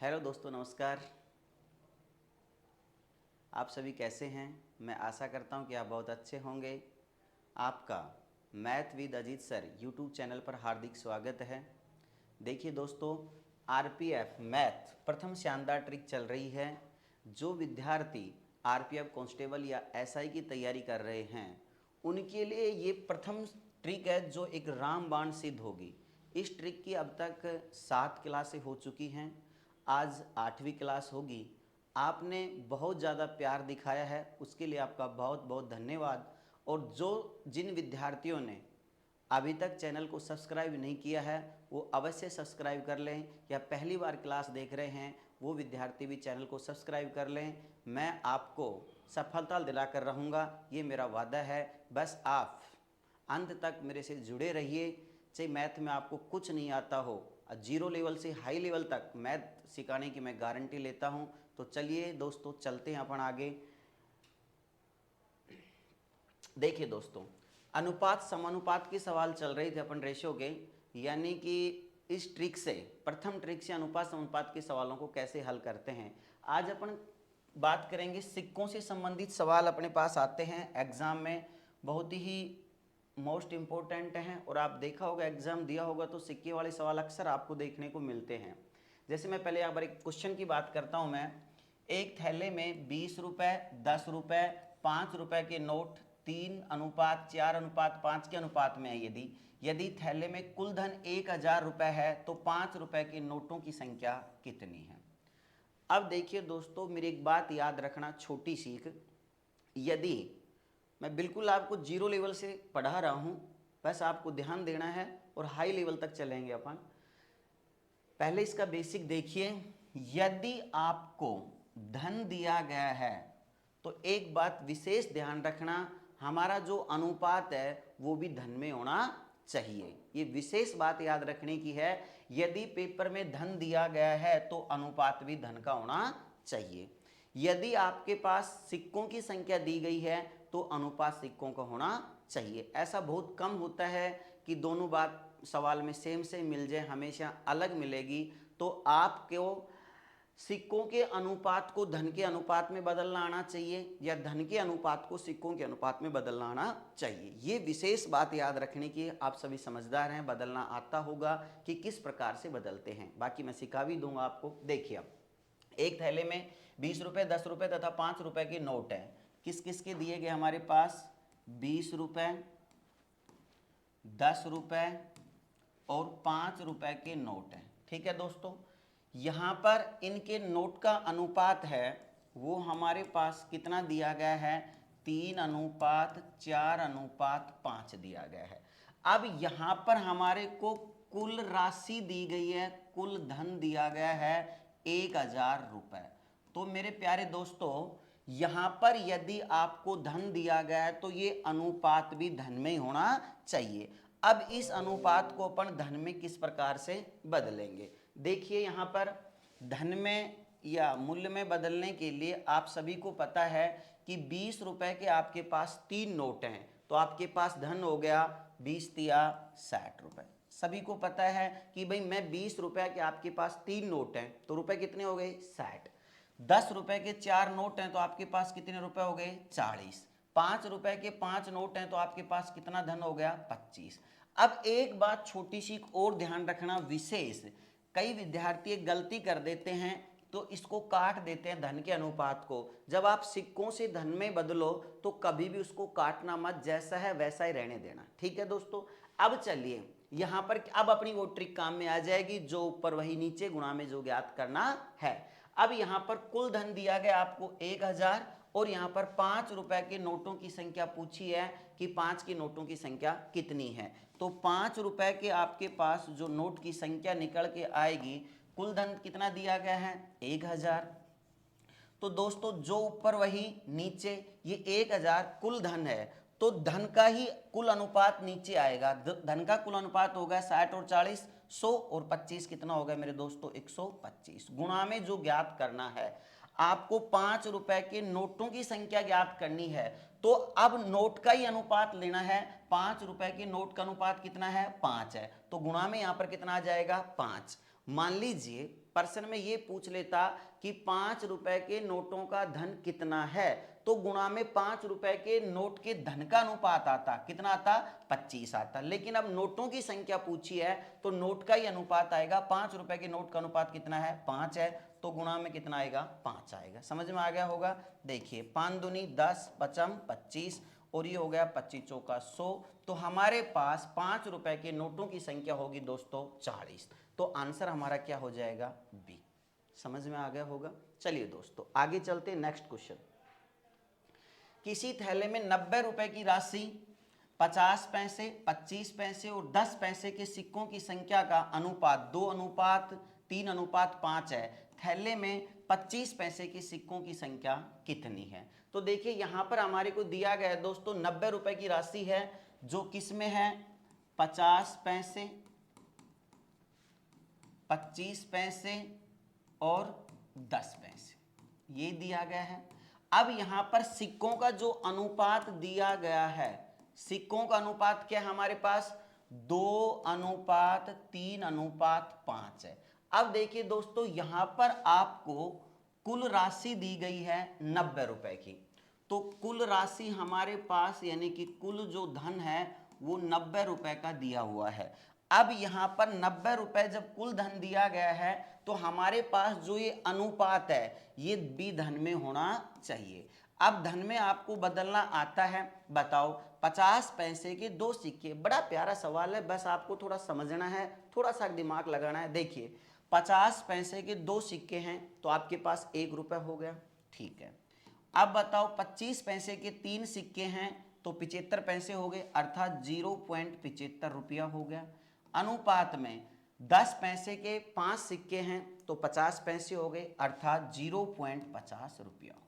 Hello दोस्तों, नमस्कार। आप सभी कैसे हैं? मैं आशा करता हूं कि आप बहुत अच्छे होंगे। आपका math with Ajit sir YouTube channel पर हार्दिक स्वागत है। देखिए दोस्तों, आरपीएफ मैथ प्रथम शानदार ट्रिक चल रही है। जो विद्यार्थी आरपीएफ कांस्टेबल या एसआई की तैयारी कर रहे हैं उनके लिए ये प्रथम ट्रिक है जो एक रामबाण सिद्ध होगी। इस ट्रिक की अब तक 7 क्लासें हो चुकी हैं, आज 8वीं क्लास होगी। आपने बहुत ज़्यादा प्यार दिखाया है, उसके लिए आपका बहुत बहुत धन्यवाद। और जो जिन विद्यार्थियों ने अभी तक चैनल को सब्सक्राइब नहीं किया है वो अवश्य सब्सक्राइब कर लें, या पहली बार क्लास देख रहे हैं वो विद्यार्थी भी चैनल को सब्सक्राइब कर लें। मैं आपको सफलता दिलाकर रहूँगा, ये मेरा वादा है। बस आप अंत तक मेरे से जुड़े रहिए। चाहे मैथ में आपको कुछ नहीं आता हो, जीरो लेवल से हाई लेवल तक मैथ सिखाने की मैं गारंटी लेता हूँ। तो चलिए दोस्तों, चलते हैं अपन आगे। देखिए दोस्तों, अनुपात समानुपात के सवाल चल रहे थे अपन रेशियो के, यानी कि इस ट्रिक से, प्रथम ट्रिक से अनुपात समानुपात के सवालों को कैसे हल करते हैं। आज अपन बात करेंगे सिक्कों से संबंधित सवाल अपने पास आते हैं एग्जाम में, बहुत ही मोस्ट इम्पोर्टेंट हैं। और आप देखा होगा, एग्जाम दिया होगा तो सिक्के वाले सवाल अक्सर आपको देखने को मिलते हैं। जैसे मैं पहले यहाँ पर एक क्वेश्चन की बात करता हूँ। मैं एक थैले में 20 रुपये, 10 रुपये, 5 रुपये के नोट 3:4:5 के अनुपात में है। यदि यदि थैले में कुल धन 1000 रुपये है तो 5 रुपये के नोटों की संख्या कितनी है। अब देखिए दोस्तों, मेरी एक बात याद रखना, छोटी सीख। यदि मैं बिल्कुल आपको जीरो लेवल से पढ़ा रहा हूँ, बस आपको ध्यान देना है और हाई लेवल तक चलेंगे अपन। पहले इसका बेसिक देखिए। यदि आपको धन दिया गया है तो एक बात विशेष ध्यान रखना, हमारा जो अनुपात है वो भी धन में होना चाहिए। ये विशेष बात याद रखने की है। यदि पेपर में धन दिया गया है तो अनुपात भी धन का होना चाहिए। यदि आपके पास सिक्कों की संख्या दी गई है तो अनुपात सिक्कों का होना चाहिए। ऐसा बहुत कम होता है कि दोनों बात सवाल में सेम से मिल जाए, हमेशा अलग मिलेगी। तो आपको सिक्कों के अनुपात को धन के अनुपात में बदलना आना चाहिए, या धन के अनुपात को सिक्कों के अनुपात में बदलना आना चाहिए। ये विशेष बात याद रखने की। आप सभी समझदार हैं, बदलना आता होगा कि किस प्रकार से बदलते हैं, बाकी मैं सिखा भी दूंगा आपको। देखिए, अब एक थैले में 20 रुपये, 10 रुपये तथा 5 रुपये के नोट हैं। किस किस के दिए गए हमारे पास? 20 रुपये, 10 रुपये और 5 रुपये के नोट हैं। ठीक है दोस्तों, यहाँ पर इनके नोट का अनुपात है वो हमारे पास कितना दिया गया है? 3:4:5 दिया गया है। अब यहाँ पर हमारे को कुल राशि दी गई है, कुल धन दिया गया है 1000 रुपये। तो मेरे प्यारे दोस्तों, यहाँ पर यदि आपको धन दिया गया है तो ये अनुपात भी धन में ही होना चाहिए। अब इस अनुपात को अपन धन में किस प्रकार से बदलेंगे? देखिए, यहाँ पर धन में या मूल्य में बदलने के लिए आप सभी को पता है कि 20 रुपए के आपके पास 3 नोट हैं, तो आपके पास धन हो गया 20 तिया 60 रुपए। सभी को पता है कि भाई मैं 20 रुपए के आपके पास 3 नोट हैं तो रुपए कितने हो गए? 60। 10 रुपए के 4 नोट हैं तो आपके पास कितने रुपए हो गए? 40। 5 रुपए के 5 नोट हैं तो आपके पास कितना धन हो गया? 25। अब एक बात छोटी सी और ध्यान रखना विशेष, कई विद्यार्थी एक गलती कर देते हैं तो इसको काट देते हैं धन के अनुपात को। जब आप सिक्कों से धन में बदलो तो कभी भी उसको काटना मत, जैसा है वैसा ही रहने देना। ठीक है दोस्तों, अब चलिए यहां पर अब अपनी वो ट्रिक काम में आ जाएगी, जो ऊपर वही नीचे, गुणा में जो ज्ञात करना है। अब यहां पर कुल धन दिया गया आपको 1000 और यहां पर 5 रुपए के नोटों की संख्या पूछी है कि 5 के नोटों की संख्या कितनी है। तो 5 रुपए के आपके पास जो नोट की संख्या निकल के आएगी, कुल धन कितना दिया गया है? 1000। तो दोस्तों जो ऊपर वही नीचे, ये 1000 कुल धन है तो धन का ही कुल अनुपात नीचे आएगा। धन का कुल अनुपात होगा 60 और 40, 100 और 25 कितना होगा मेरे दोस्तों? 125। गुणा में जो ज्ञात करना है आपको 5 रुपए के नोटों की संख्या ज्ञात करनी है, तो अब नोट का ही अनुपात लेना है। 5 रुपए के नोट का अनुपात कितना है? 5 है, तो गुणा में यहां पर कितना आ जाएगा? 5। मान लीजिए प्रश्न में ये पूछ लेता कि 5 रुपए के नोटों का धन कितना है, तो गुणा में 5 रुपए के नोट के धन का अनुपात आता, कितना आता, 25 आता। लेकिन अब नोटों की संख्या पूछी है तो नोट का ही अनुपात आएगा। 5 रुपए के नोट का अनुपात कितना है, 5 है, तो गुणा में कितना आएगा, 5 आएगा। समझ में आ गया होगा। देखिए 5 दूनी 10, 5 25 और ये हो गया 25 चौका 100। तो हमारे पास 5 रुपए के नोटों की संख्या होगी दोस्तों 40। तो आंसर हमारा क्या हो जाएगा, बी। समझ में आ गया होगा। चलिए दोस्तों आगे चलते, नेक्स्ट क्वेश्चन। किसी थैले में 90 रुपए की राशि, 50 पैसे, 25 पैसे और 10 पैसे के सिक्कों की संख्या का अनुपात 2:3:5 है। थैले में 25 पैसे के सिक्कों की संख्या कितनी है। तो देखिए यहां पर हमारे को दिया गया है दोस्तों 90 रुपए की राशि है, जो किस में है, 50 पैसे, 25 पैसे और 10 पैसे, ये दिया गया है। अब यहां पर सिक्कों का जो अनुपात दिया गया है, सिक्कों का अनुपात क्या है हमारे पास, 2:3:5 है। अब देखिए दोस्तों यहां पर आपको कुल राशि दी गई है 90 रुपए की, तो कुल राशि हमारे पास यानी कि कुल जो धन है वो 90 रुपए का दिया हुआ है। अब यहां पर 90 रुपए जब कुल धन दिया गया है तो हमारे पास जो ये अनुपात है ये बी धन में होना चाहिए। अब धन में आपको बदलना आता है, बताओ। 50 पैसे के 2 सिक्के, बड़ा प्यारा सवाल है, बस आपको थोड़ा समझना है, थोड़ा सा दिमाग लगाना है। देखिए 50 पैसे के 2 सिक्के हैं तो आपके पास 1 रुपए हो गया, ठीक है। अब बताओ 25 पैसे के 3 सिक्के हैं तो 75 पैसे हो गए, अर्थात 0.75 रुपया हो गया। अनुपात में 10 पैसे के 5 सिक्के हैं तो 50 पैसे हो गए, अर्थात 0.50 रुपया हो गया।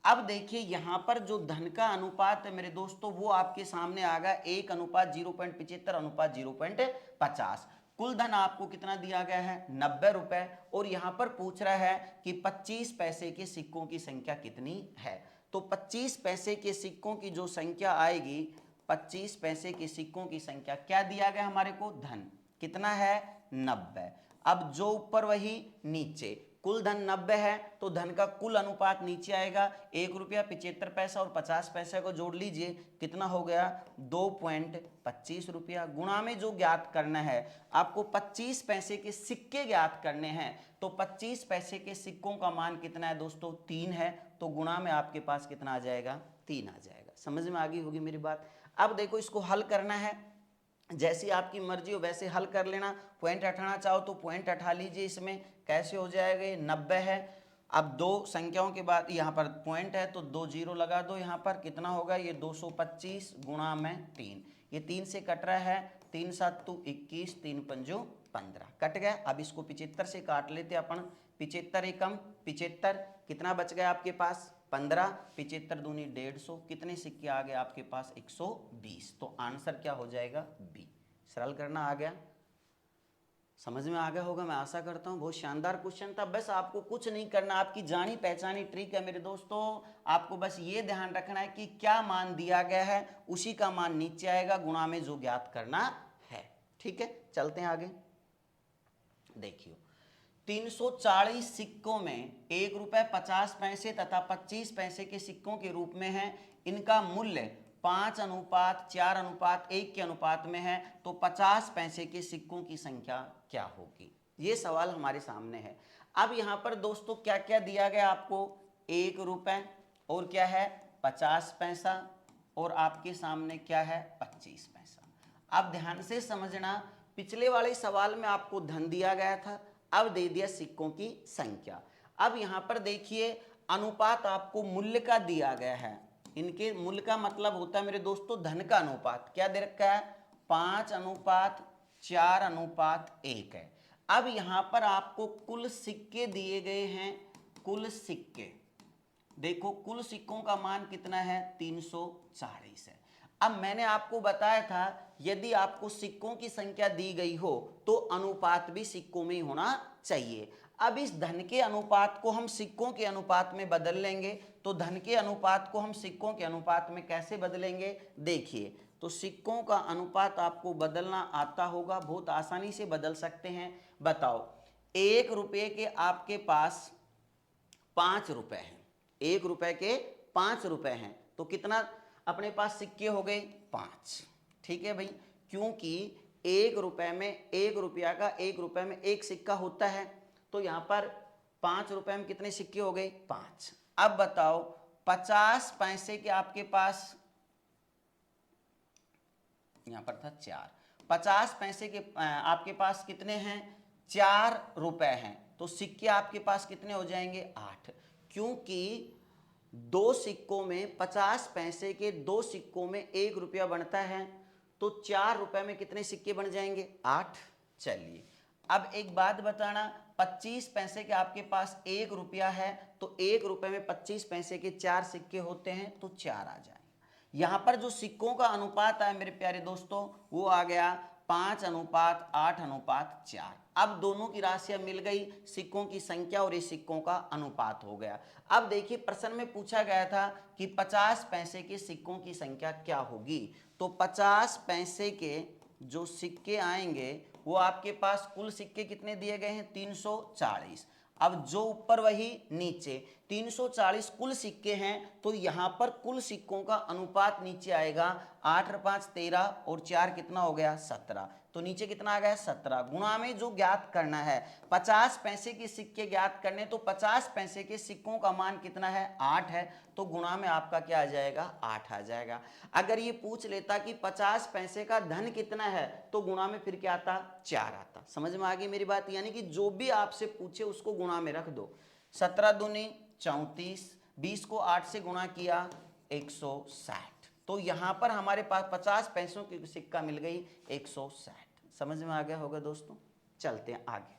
अब देखिए यहां पर जो धन का अनुपात है मेरे दोस्तों वो आपके सामने आ गया, 1:0.75:0.50। कुल धन आपको कितना दिया गया है, 90 रुपए, और यहां पर पूछ रहा है कि 25 पैसे के सिक्कों की संख्या कितनी है। तो 25 पैसे के सिक्कों की जो संख्या आएगी, 25 पैसे के सिक्कों की संख्या क्या दिया गया हमारे को, धन कितना है, 90। अब जो ऊपर वही नीचे, कुल धन 90 है तो धन का कुल अनुपात नीचे आएगा, 1 रुपया 75 पैसा और 50 पैसे को जोड़ लीजिए, कितना हो गया, 2.25 रुपया। गुणा में जो ज्ञात करना है आपको 25 पैसे के सिक्के ज्ञात करने हैं, तो 25 पैसे के सिक्कों का मान कितना है दोस्तों, 3 है, तो गुणा में आपके पास कितना आ जाएगा, 3 आ जाएगा। समझ में आ गई होगी मेरी बात। अब देखो इसको हल करना है, जैसी आपकी मर्जी हो वैसे हल कर लेना। पॉइंट हटाना चाहो तो पॉइंट हटा लीजिए, इसमें कैसे हो जाएगा, ये 90 है। अब दो संख्याओं के बाद यहाँ पर पॉइंट है तो 2 जीरो लगा दो, यहाँ पर कितना होगा, ये 225 गुणा में 3, ये 3 से कट रहा है, 3 7 21, 3 5 15, कट गया। अब इसको 75 से काट लेते अपन, 75 एकम 75, कितना बच गया आपके पास, 15, 75 दूनी 150, कितने सिक्के आ गए आपके पास, 120। तो आंसर क्या हो जाएगा, बी। सरल करना आ गया, समझ में आ गया होगा, मैं आशा करता हूं। बहुत शानदार क्वेश्चन था, बस आपको कुछ नहीं करना, आपकी जानी पहचानी ट्रिक है मेरे दोस्तों। आपको बस ये ध्यान रखना है कि क्या मान दिया गया है उसी का मान नीचे आएगा, गुणा में जो ज्ञात करना है, ठीक है। चलते हैं आगे। देखिए 340 सिक्कों में 1 रुपए 50 पैसे तथा 25 पैसे के सिक्कों के रूप में है। इनका मूल्य 5:4:1 के अनुपात में है, तो 50 पैसे के सिक्कों की संख्या क्या होगी, ये सवाल हमारे सामने है। अब यहाँ पर दोस्तों क्या क्या दिया गया आपको, 1 रुपए और क्या है 50 पैसा, और आपके सामने क्या है 25 पैसा। अब ध्यान से समझना, पिछले वाले सवाल में आपको धन दिया गया था, अब दे दिया सिक्कों की संख्या। अब यहां पर देखिए अनुपात आपको मूल्य का दिया गया है, इनके मूल्य का मतलब होता है मेरे दोस्तों धन का अनुपात, क्या दे रखा है 5:4:1 है। अब यहां पर आपको कुल सिक्के दिए गए हैं, कुल सिक्के देखो, कुल सिक्कों का मान कितना है 340 है। अब मैंने आपको बताया था यदि आपको सिक्कों की संख्या दी गई हो तो अनुपात भी सिक्कों में ही होना चाहिए। अब इस धन के अनुपात को हम सिक्कों के अनुपात में बदल लेंगे, तो धन के अनुपात को हम सिक्कों के अनुपात में कैसे बदलेंगे, देखिए। तो सिक्कों का अनुपात आपको बदलना आता होगा, बहुत आसानी से बदल सकते हैं। बताओ 1 रुपये के आपके पास 5 रुपए हैं, 1 रुपए के 5 रुपए हैं, तो कितना अपने पास सिक्के हो गए? 5। ठीक है भाई, क्योंकि 1 रुपए में 1 रुपया का 1 रुपए में एक सिक्का होता है, तो यहां पर 5 रुपए में कितने सिक्के हो गए? 5। अब बताओ 50 पैसे के आपके पास, यहां पर था 4, 50 पैसे के आपके पास कितने हैं? 4 रुपए हैं, तो सिक्के आपके पास कितने हो जाएंगे? 8। क्योंकि 2 सिक्कों में 50 पैसे के 2 सिक्कों में 1 रुपया बनता है, तो 4 रुपए में कितने सिक्के बन जाएंगे? 8। चलिए अब एक बात बताना, 25 पैसे के आपके पास 1 रुपया है, तो 1 रुपए में 25 पैसे के 4 सिक्के होते हैं, तो 4 आ जाएंगे। यहां पर जो सिक्कों का अनुपात है मेरे प्यारे दोस्तों, वो आ गया 5:8:4। अब दोनों की राशियां मिल गई, सिक्कों की संख्या और इस सिक्कों का अनुपात हो गया। अब देखिए प्रश्न में पूछा गया था कि 50 पैसे के सिक्कों की संख्या क्या होगी, तो 50 पैसे के जो सिक्के आएंगे वो आपके पास कुल सिक्के कितने दिए गए हैं? 340। अब जो ऊपर वही नीचे, 340 कुल सिक्के हैं, तो यहां पर कुल सिक्कों का अनुपात नीचे आएगा 8 और 5 13 और 4 कितना हो गया? 17। तो नीचे कितना आ गया? 17। गुणा में जो ज्ञात करना है, 50 पैसे के सिक्के ज्ञात करने, तो 50 पैसे के सिक्कों का मान कितना है? 8 है, तो गुणा में आपका क्या आ जाएगा? 8 आ जाएगा। अगर ये पूछ लेता कि 50 पैसे का धन कितना है, तो गुणा में फिर क्या आता? 4 आता। समझ में आ गई मेरी बात? यानी कि जो भी आपसे पूछे उसको गुणा में रख दो। 17 दूनी 34, 20 को 8 से गुणा किया 160, तो यहां पर हमारे पास 50 पैसों की सिक्का मिल गई 160। समझ में आ गया होगा दोस्तों? चलते हैं आगे।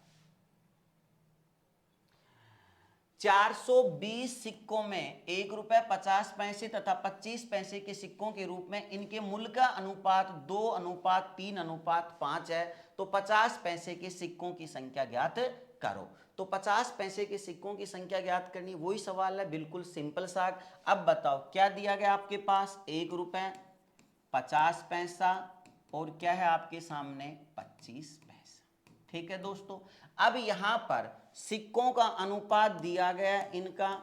420 सिक्कों में 1 रुपए 50 पैसे तथा 25 पैसे के सिक्कों के रूप में इनके मूल्य का अनुपात 2:3:5 है, तो 50 पैसे के सिक्कों की संख्या ज्ञात करो। तो 50 पैसे के सिक्कों की संख्या ज्ञात करनी, वही सवाल है, बिल्कुल सिंपल सा। अब बताओ क्या दिया गया आपके पास? 1 रुपए 50 पैसा और क्या है आपके सामने? 25 पैसा। ठीक है दोस्तों, अब यहां पर सिक्कों का अनुपात दिया गया, इनका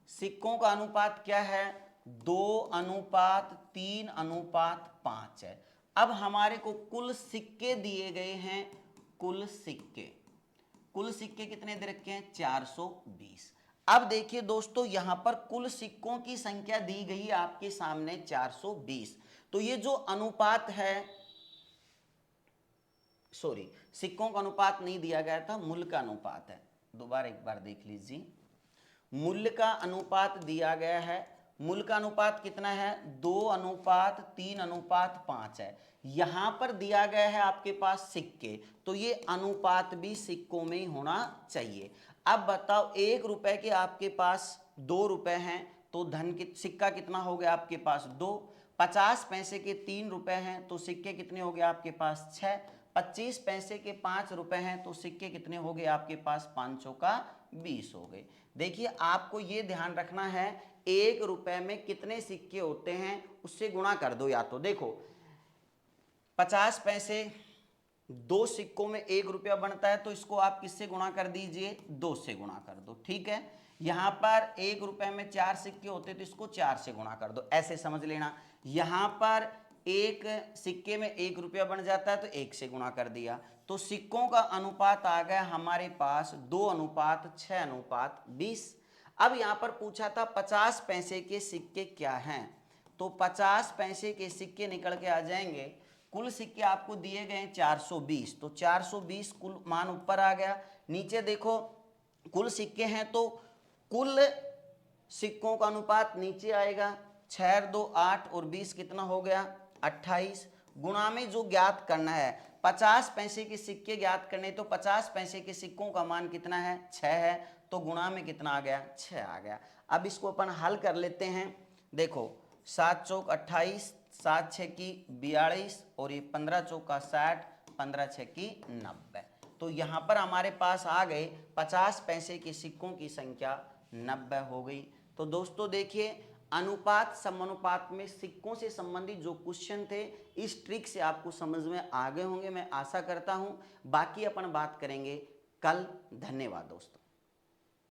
सिक्कों का अनुपात क्या है? 2:3:5 है। अब हमारे को कुल सिक्के दिए गए हैं, कुल सिक्के कितने दे रखे हैं? 420। अब देखिए दोस्तों, यहां पर कुल सिक्कों की संख्या दी गई है आपके सामने 420, तो ये जो अनुपात है, सॉरी सिक्कों का अनुपात नहीं दिया गया था, मूल्य का अनुपात है। दोबारा एक बार देख लीजिए, मूल्य का अनुपात दिया गया है। मूल्य का अनुपात कितना है? 2:3:5 है। यहां पर दिया गया है आपके पास सिक्के, तो ये अनुपात भी सिक्कों में ही होना चाहिए। अब बताओ 1 रुपए के आपके पास 2 रुपए हैं, तो धन की सिक्का कितना हो गया आपके पास? 2। 50 पैसे के 3 रुपए हैं, तो सिक्के कितने हो गए आपके पास? 6। 25 पैसे के 5 रुपए हैं, तो सिक्के कितने हो गए आपके पास? 5 चौका 20 हो गए। देखिए आपको ये ध्यान रखना है, 1 रुपए में कितने सिक्के होते हैं उससे गुणा कर दो। या तो देखो 50 पैसे 2 सिक्कों में 1 रुपया बनता है, तो इसको आप किससे गुणा कर दीजिए? 2 से गुणा कर दो। ठीक है, यहां पर 1 रुपए में 4 सिक्के होते, तो इसको 4 से गुणा कर दो, ऐसे समझ लेना। यहां पर एक सिक्के में 1 रुपया बन जाता है, तो 1 से गुणा कर दिया, तो सिक्कों का अनुपात आ गया हमारे पास 2:6:20। अब यहां पर पूछा था 50 पैसे के सिक्के क्या हैं, तो 50 पैसे के सिक्के निकल के आ जाएंगे। कुल सिक्के आपको दिए गए 420, तो 420 कुल मान ऊपर आ गया। नीचे देखो कुल सिक्के हैं, तो कुल सिक्कों का अनुपात नीचे आएगा। 6 2 8 और 20 कितना हो गया? 28। गुणा में जो ज्ञात करना है, 50 पैसे के सिक्के ज्ञात करने, तो 50 पैसे के सिक्कों का मान कितना है? 6 है, तो गुणा में कितना आ गया? 6 आ गया। अब इसको अपन हल कर लेते हैं। देखो 7 चौक 28, 7 6 की 42 और ये 15 चौक का 60, 15 6 की 90। तो यहाँ पर हमारे पास आ गए 50 पैसे के सिक्कों की संख्या 90 हो गई। तो दोस्तों देखिए, अनुपात समानुपात में सिक्कों से संबंधित जो क्वेश्चन थे, इस ट्रिक से आपको समझ में आ गए होंगे, मैं आशा करता हूं। बाकी अपन बात करेंगे कल। धन्यवाद दोस्तों।